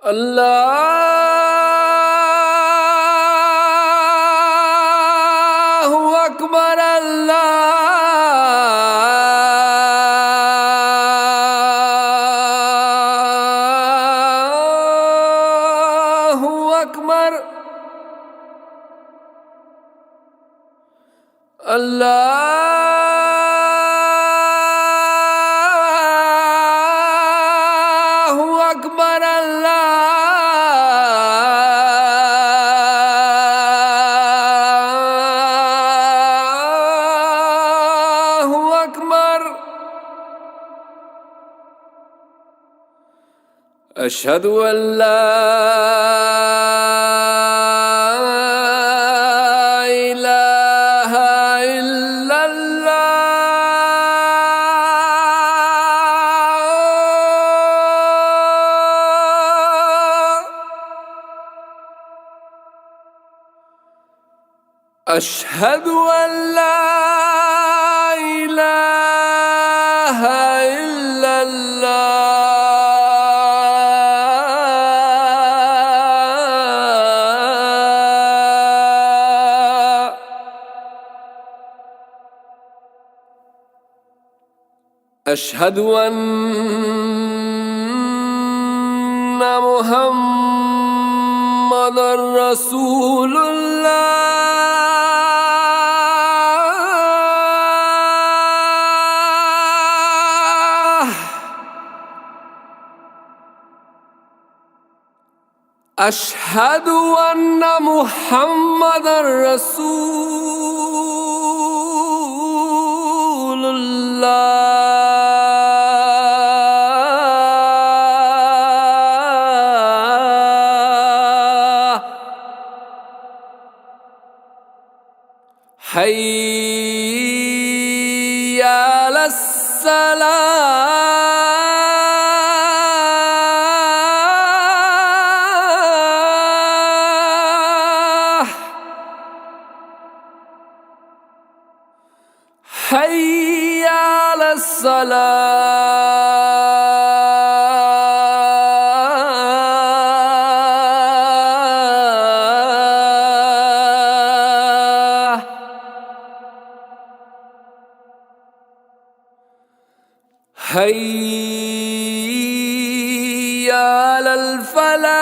الله أكبر. الله أكبر. الله أكبر. الله أكبر. أشهد أن لا إله إلا الله. أشهد أن لا إله إلا الله. أشهد أن محمدًا رسول الله. أشهد أن محمدًا رسول الله. حي على الصلاة. حي على الصلاة. حي على الفلاح.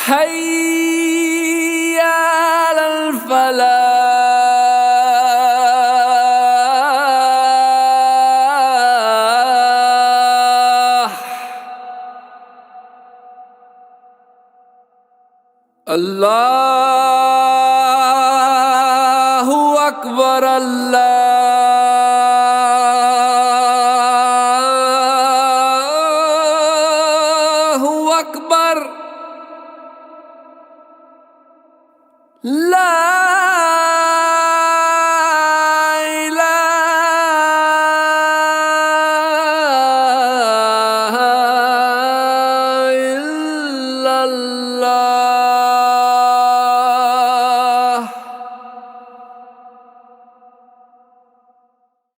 حي على الفلاح. الله